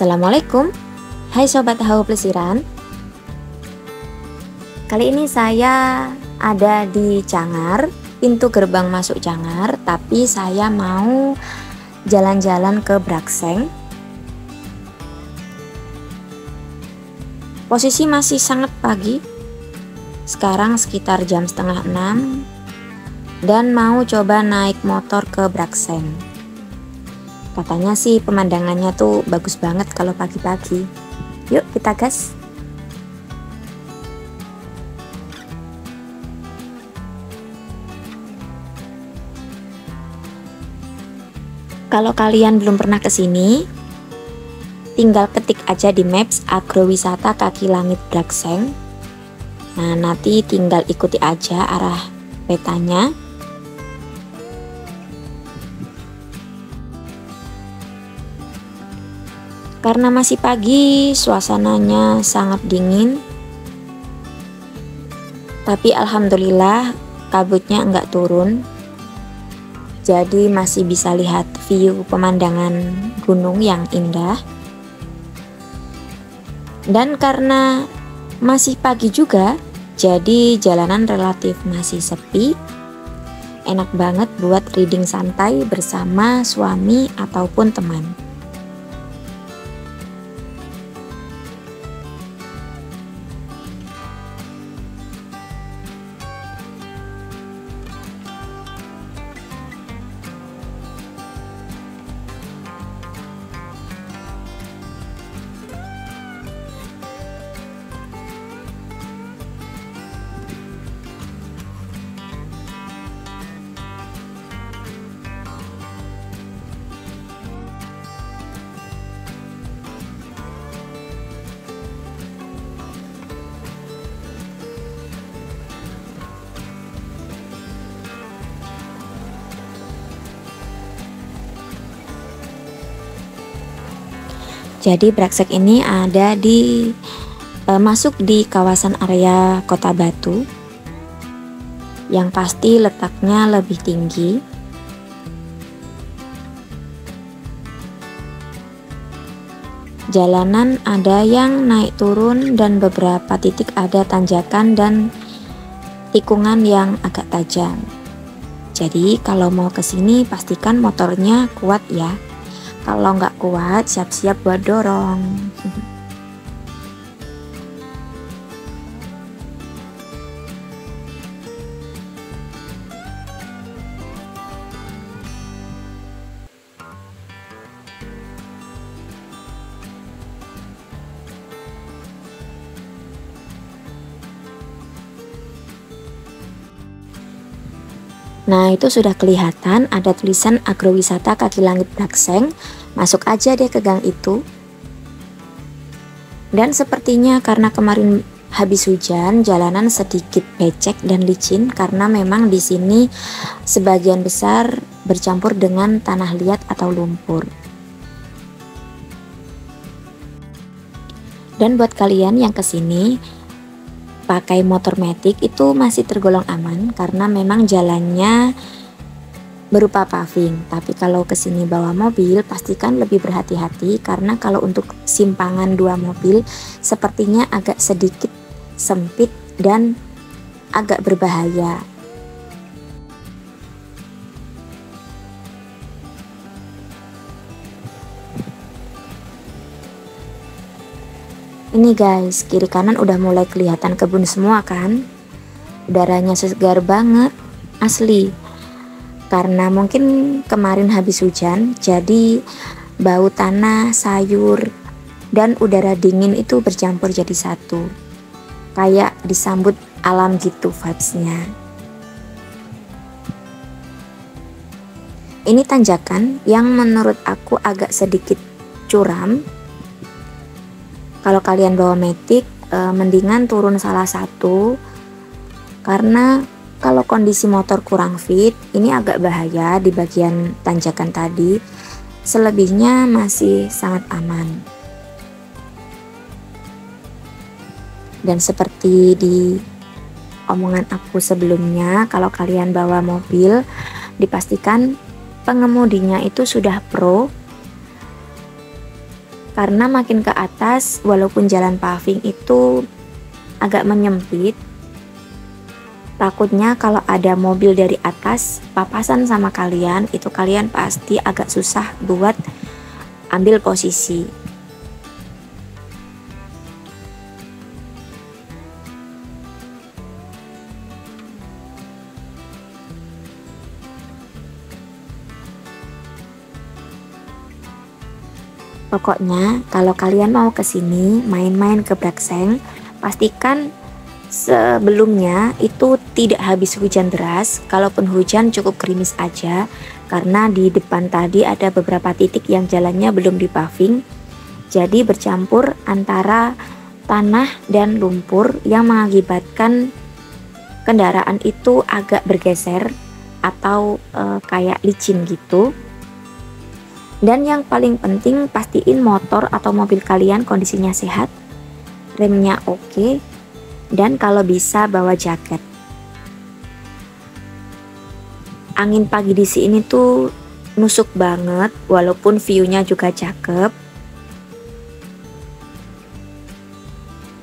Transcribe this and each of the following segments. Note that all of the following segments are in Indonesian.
Assalamualaikum. Hai Sobat Hawa Plesiran. Kali ini saya ada di Cangar, pintu gerbang masuk Cangar, tapi saya mau jalan-jalan ke Brakseng. Posisi masih sangat pagi, sekarang sekitar jam setengah 6, dan mau coba naik motor ke Brakseng. Katanya sih pemandangannya tuh bagus banget kalau pagi-pagi. Yuk kita gas. Kalau kalian belum pernah ke sini, tinggal ketik aja di Maps Agrowisata Kaki Langit Brakseng. Nah, nanti tinggal ikuti aja arah petanya. Karena masih pagi, suasananya sangat dingin. Tapi alhamdulillah kabutnya enggak turun. Jadi masih bisa lihat view pemandangan gunung yang indah. Dan karena masih pagi juga, jadi jalanan relatif masih sepi. Enak banget buat reading santai bersama suami ataupun teman. Jadi Brakseng ini ada di masuk di kawasan area Kota Batu, yang pasti letaknya lebih tinggi. Jalanan ada yang naik turun dan beberapa titik ada tanjakan dan tikungan yang agak tajam. Jadi kalau mau ke sini pastikan motornya kuat ya. Kalau nggak kuat, siap-siap buat dorong. Nah, itu sudah kelihatan ada tulisan Agrowisata Kaki Langit Brakseng. Masuk aja deh ke gang itu. Dan sepertinya karena kemarin habis hujan, jalanan sedikit becek dan licin karena memang di sini sebagian besar bercampur dengan tanah liat atau lumpur. Dan buat kalian yang kesini pakai motor matic itu masih tergolong aman karena memang jalannya berupa paving. Tapi kalau kesini bawa mobil pastikan lebih berhati-hati karena kalau untuk simpangan dua mobil sepertinya agak sedikit sempit dan agak berbahaya. Ini guys, kiri kanan udah mulai kelihatan kebun semua kan. Udaranya segar banget, asli. Karena mungkin kemarin habis hujan, jadi bau tanah, sayur, dan udara dingin itu bercampur jadi satu. Kayak disambut alam gitu vibes-nya. Ini tanjakan yang menurut aku agak sedikit curam. Kalau kalian bawa matic, mendingan turun salah satu, karena kalau kondisi motor kurang fit, ini agak bahaya di bagian tanjakan tadi. Selebihnya masih sangat aman. Dan seperti di omongan aku sebelumnya, kalau kalian bawa mobil, dipastikan pengemudinya itu sudah pro. karena makin ke atas walaupun jalan paving itu agak menyempit, takutnya kalau ada mobil dari atas papasan sama kalian, itu kalian pasti agak susah buat ambil posisi. Pokoknya kalau kalian mau kesini main-main ke Braxeng, pastikan sebelumnya itu tidak habis hujan deras. Kalaupun hujan cukup gerimis aja, karena di depan tadi ada beberapa titik yang jalannya belum dipaving, jadi bercampur antara tanah dan lumpur yang mengakibatkan kendaraan itu agak bergeser atau kayak licin gitu. Dan yang paling penting, pastiin motor atau mobil kalian kondisinya sehat, remnya oke, dan kalau bisa bawa jaket. Angin pagi di sini tuh nusuk banget, walaupun view-nya juga cakep.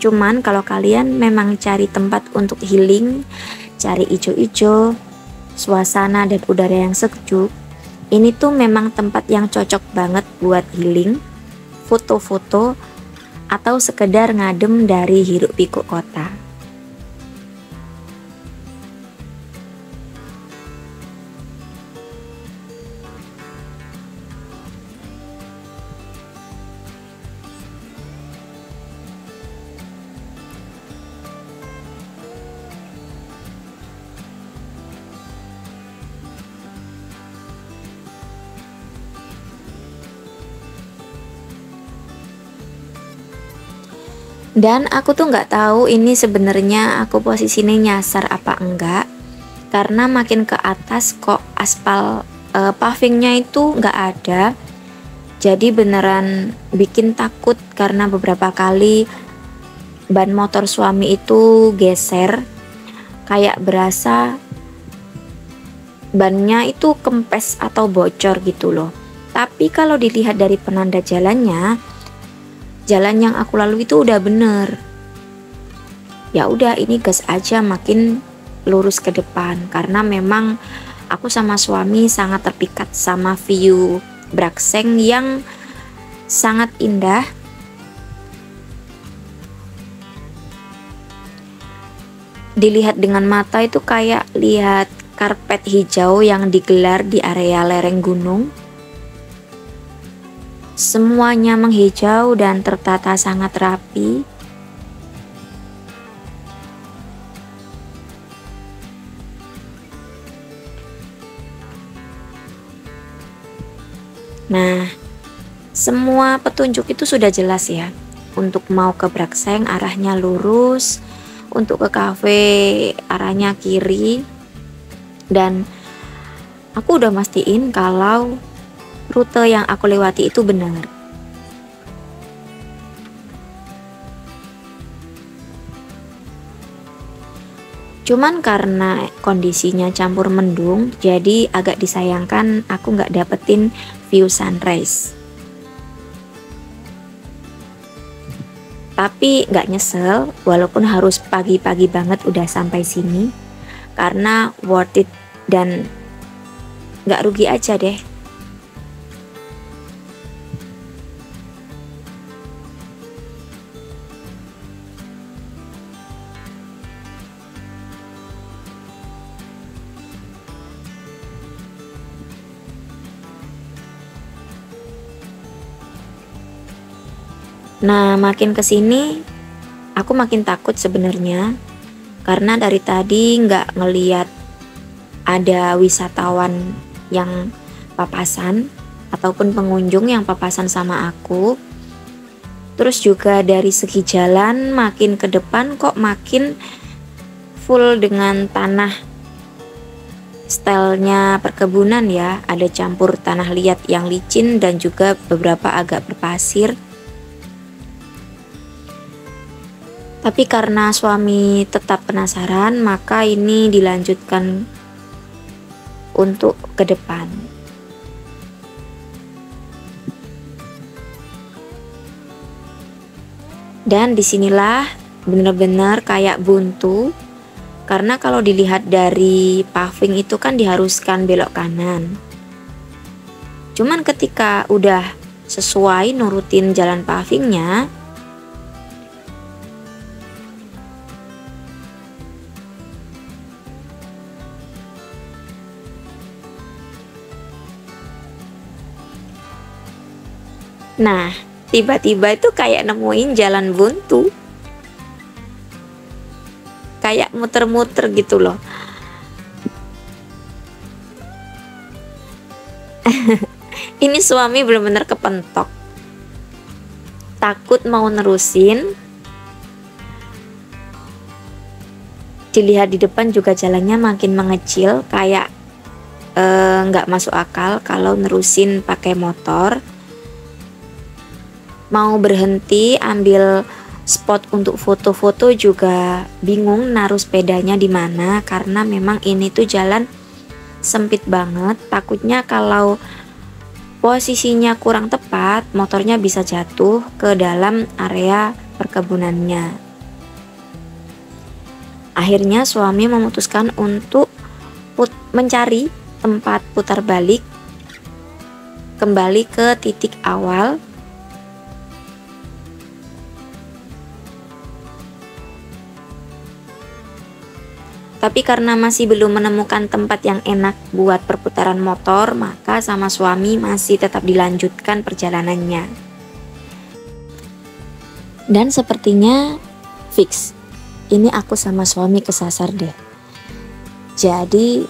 Cuman kalau kalian memang cari tempat untuk healing, cari ijo-ijo, suasana dan udara yang sejuk, ini tuh memang tempat yang cocok banget buat healing, foto-foto, atau sekedar ngadem dari hiruk pikuk kota. Dan aku tuh nggak tahu ini sebenarnya aku posisinya nyasar apa enggak, karena makin ke atas kok aspal pavingnya itu nggak ada. Jadi beneran bikin takut karena beberapa kali ban motor suami itu geser, kayak berasa bannya itu kempes atau bocor gitu loh. Tapi kalau dilihat dari penanda jalannya, jalan yang aku lalui itu udah bener. Ya udah, ini gas aja makin lurus ke depan, karena memang aku sama suami sangat terpikat sama view Braxeng yang sangat indah. Dilihat dengan mata itu kayak lihat karpet hijau yang digelar di area lereng gunung. Semuanya menghijau dan tertata sangat rapi. Nah, semua petunjuk itu sudah jelas ya. Untuk mau ke Braxeng arahnya lurus, untuk ke kafe arahnya kiri. Dan aku udah mastiin kalau rute yang aku lewati itu benar. Cuman karena kondisinya campur mendung, jadi agak disayangkan aku nggak dapetin view sunrise. Tapi nggak nyesel, walaupun harus pagi-pagi banget udah sampai sini, karena worth it dan nggak rugi aja deh. Nah, makin kesini aku makin takut sebenarnya, karena dari tadi nggak ngeliat ada wisatawan yang papasan ataupun pengunjung yang papasan sama aku. Terus juga dari segi jalan makin ke depan kok makin full dengan tanah, stylenya perkebunan ya, ada campur tanah liat yang licin dan juga beberapa agak berpasir. Tapi karena suami tetap penasaran, maka ini dilanjutkan untuk ke depan. Dan disinilah benar-benar kayak buntu, karena kalau dilihat dari paving itu kan diharuskan belok kanan. Cuman ketika udah sesuai nurutin jalan pavingnya, nah tiba-tiba itu kayak nemuin jalan buntu, kayak muter-muter gitu loh. Ini suami bener-bener kepentok, takut mau nerusin. Dilihat di depan juga jalannya makin mengecil, kayak nggak masuk akal kalau nerusin pakai motor. Mau berhenti ambil spot untuk foto-foto juga bingung naruh sepedanya di mana, karena memang ini tuh jalan sempit banget. Takutnya kalau posisinya kurang tepat, motornya bisa jatuh ke dalam area perkebunannya. Akhirnya suami memutuskan untuk mencari tempat putar balik kembali ke titik awal. Tapi karena masih belum menemukan tempat yang enak buat perputaran motor, maka sama suami masih tetap dilanjutkan perjalanannya. Dan sepertinya fix, ini aku sama suami kesasar deh. Jadi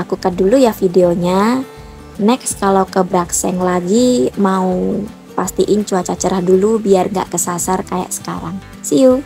aku cut dulu ya videonya. Next kalau ke Braxeng lagi, mau pastiin cuaca cerah dulu biar gak kesasar kayak sekarang. See you!